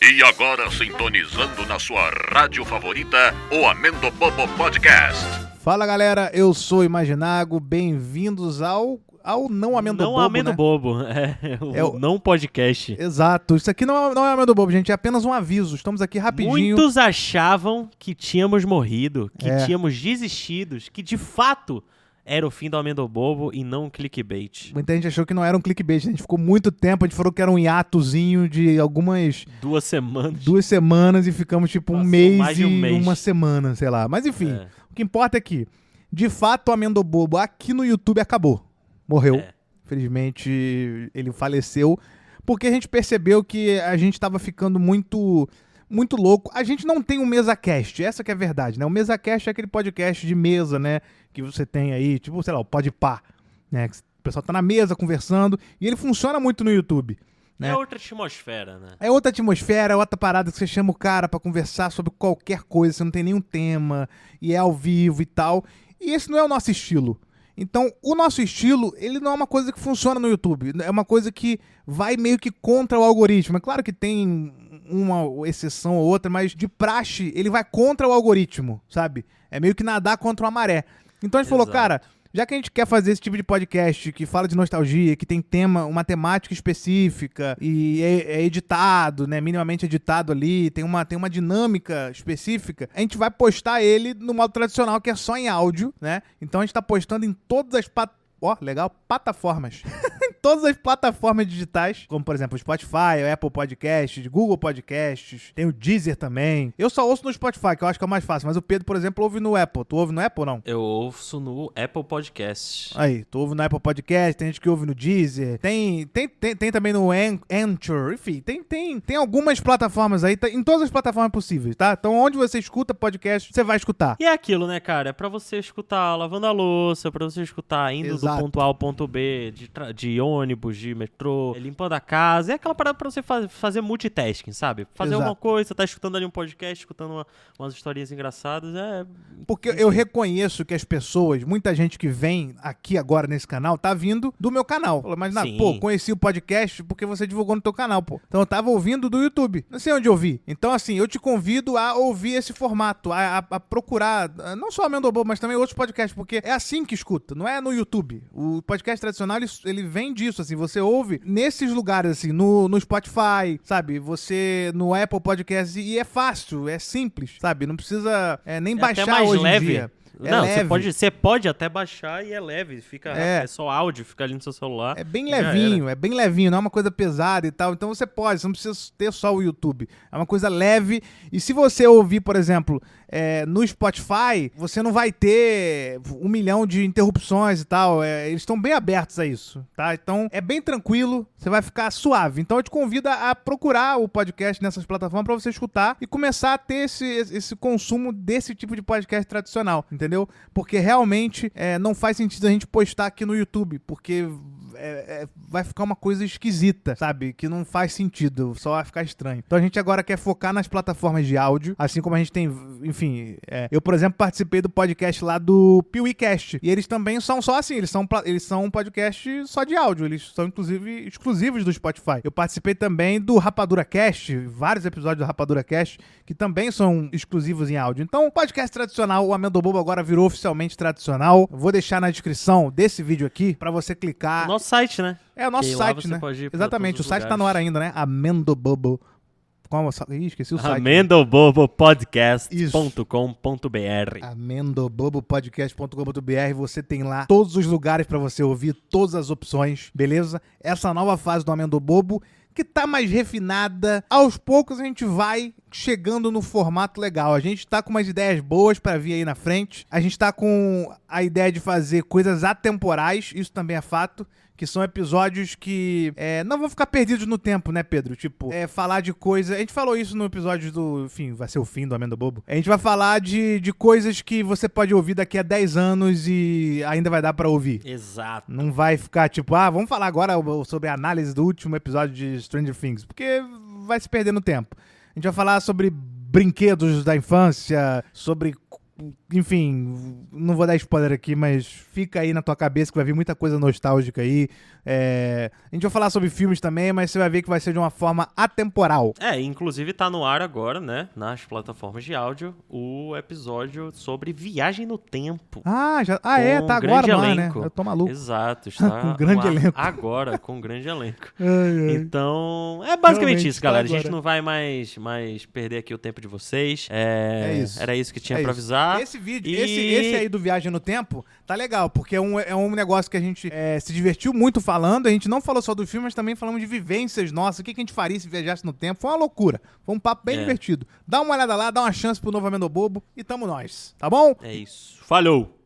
E agora, sintonizando na sua rádio favorita, o Amendo Bobo Podcast. Fala galera, eu sou o Imaginago, bem-vindos ao Não Amendo Bobo, Não Amendo né? Bobo, o não podcast. Exato, isso aqui não é Amendo Bobo, gente, é apenas um aviso, estamos aqui rapidinho. Muitos achavam que tínhamos morrido, que É. tínhamos desistido, que de fato era o fim do Amendo Bobo e não um clickbait. Muita gente achou que não era um clickbait, a gente ficou muito tempo, a gente falou que era um hiatozinho de algumas 2 semanas. 2 semanas e ficamos tipo um Passou mês mais de e um mês. uma semana, sei lá. Mas enfim, É. o que importa é que, de fato, o Amendo Bobo aqui no YouTube acabou. Morreu. É. Infelizmente, ele faleceu. Porque a gente percebeu que a gente estava ficando muito louco. A gente não tem um MesaCast, essa que é a verdade, né? O MesaCast é aquele podcast de mesa, né? Que você tem aí, tipo, sei lá, o Podpah, né? Que o pessoal tá na mesa conversando e ele funciona muito no YouTube, né? É outra atmosfera, né? É outra atmosfera, é outra parada que você chama o cara pra conversar sobre qualquer coisa, você não tem nenhum tema, e é ao vivo e tal. E esse não é o nosso estilo. Então, o nosso estilo, ele não é uma coisa que funciona no YouTube. É uma coisa que vai meio que contra o algoritmo. É claro que tem uma exceção ou outra, mas de praxe, ele vai contra o algoritmo, sabe? É meio que nadar contra uma maré. Então a gente falou, Exato. cara, já que a gente quer fazer esse tipo de podcast que fala de nostalgia, que tem uma temática específica e é editado, né, minimamente editado ali, tem uma dinâmica específica, a gente vai postar ele no modo tradicional, que é só em áudio, né? Então a gente tá postando em todas as plataformas. Em todas as plataformas digitais, como por exemplo o Spotify, o Apple Podcasts, Google Podcasts, tem o Deezer também. Eu só ouço no Spotify, que eu acho que é o mais fácil, mas o Pedro, por exemplo, ouve no Apple. Tu ouve no Apple ou não? Eu ouço no Apple Podcast. Aí, tu ouve no Apple Podcast, tem gente que ouve no Deezer, tem também no Anchor, enfim, tem algumas plataformas aí, em todas as plataformas possíveis, tá? Então onde você escuta podcast, você vai escutar. E é aquilo, né, cara? É pra você escutar lavando a louça, pra você escutar indo Exato. do ponto A ao ponto B, de ônibus, de metrô, limpando a casa. É aquela parada pra você fazer multitasking, sabe? Fazer Exato. uma coisa, você tá escutando ali um podcast, escutando umas historinhas engraçadas. Porque eu reconheço que as pessoas, muita gente que vem aqui agora nesse canal, tá vindo do meu canal. Mas, Sim. pô, conheci o podcast porque você divulgou no teu canal, pô. Então eu tava ouvindo do YouTube. Não sei onde eu vi. Então, assim, eu te convido a ouvir esse formato, a procurar, não só a Amendo Bobo, mas também outros podcasts, porque é assim que escuta, não é no YouTube. O podcast tradicional, ele vem disso, assim, você ouve nesses lugares, assim, no Spotify, sabe? Você no Apple Podcast, e é fácil, é simples, sabe? Não precisa nem baixar até mais hoje leve. em dia. É Não, leve. você pode até baixar e é leve. É só áudio, fica ali no seu celular. É bem Já levinho, não é uma coisa pesada e tal. Então você não precisa ter só o YouTube. É uma coisa leve. E se você ouvir, por exemplo, no Spotify, você não vai ter 1 milhão de interrupções e tal. Eles estão bem abertos a isso, tá? Então é bem tranquilo, você vai ficar suave. Então eu te convido a procurar o podcast nessas plataformas pra você escutar e começar a ter esse consumo desse tipo de podcast tradicional, entendeu? Porque realmente não faz sentido a gente postar aqui no YouTube, porque vai ficar uma coisa esquisita, sabe? Que não faz sentido, só vai ficar estranho. Então a gente agora quer focar nas plataformas de áudio, assim como a gente tem, enfim, eu, por exemplo, participei do podcast lá do PeeWeeCast, e eles também são só assim, eles são um podcast só de áudio, eles são inclusive exclusivos do Spotify. Eu participei também do RapaduraCast, vários episódios do RapaduraCast, que também são exclusivos em áudio. Então, podcast tradicional, o Amendo Bobo agora virou oficialmente tradicional. Vou deixar na descrição desse vídeo aqui pra você clicar. O nosso site, né? É o nosso Que lá site, você né? pode ir pra Exatamente, o todos os site tá lugares. no ar ainda, né? Amendo Bobo. Ih, esqueci o site. amendobobopodcast.com.br. amendobobopodcast.com.br. Você tem lá todos os lugares pra você ouvir, todas as opções, beleza? Essa nova fase do Amendo Bobo, que tá mais refinada. Aos poucos a gente vai chegando no formato legal. A gente tá com umas ideias boas pra vir aí na frente. A gente tá com a ideia de fazer coisas atemporais, isso também é fato. Que são episódios que não vão ficar perdidos no tempo, né, Pedro? Tipo, falar de coisa... A gente falou isso no episódio do... Enfim, vai ser o fim do Amendo Bobo. A gente vai falar de coisas que você pode ouvir daqui a 10 anos e ainda vai dar pra ouvir. Exato. Não vai ficar tipo, vamos falar agora sobre a análise do último episódio de Stranger Things, porque vai se perder no tempo. A gente vai falar sobre brinquedos da infância, sobre enfim, não vou dar spoiler aqui, mas fica aí na tua cabeça que vai vir muita coisa nostálgica aí. A gente vai falar sobre filmes também, mas você vai ver que vai ser de uma forma atemporal. Inclusive tá no ar agora, né, nas plataformas de áudio, o episódio sobre viagem no tempo. Tá com agora, grande mano, né? elenco. Eu tô maluco. Exato, está Com grande no ar elenco. agora, com grande elenco. Ai. Então, é basicamente Realmente, isso, galera. tá A gente agora. não vai mais perder aqui o tempo de vocês. Isso. Era isso que tinha É pra isso. avisar. Esse vídeo, E- esse aí do Viagem no Tempo, tá legal, porque é um negócio que a gente se divertiu muito falando. A gente não falou só do filme, mas também falamos de vivências nossas. O que a gente faria se viajasse no tempo. Foi uma loucura. Foi um papo bem divertido. Dá uma olhada lá, dá uma chance pro novo Amendo Bobo e tamo nós. Tá bom? É isso. Falhou!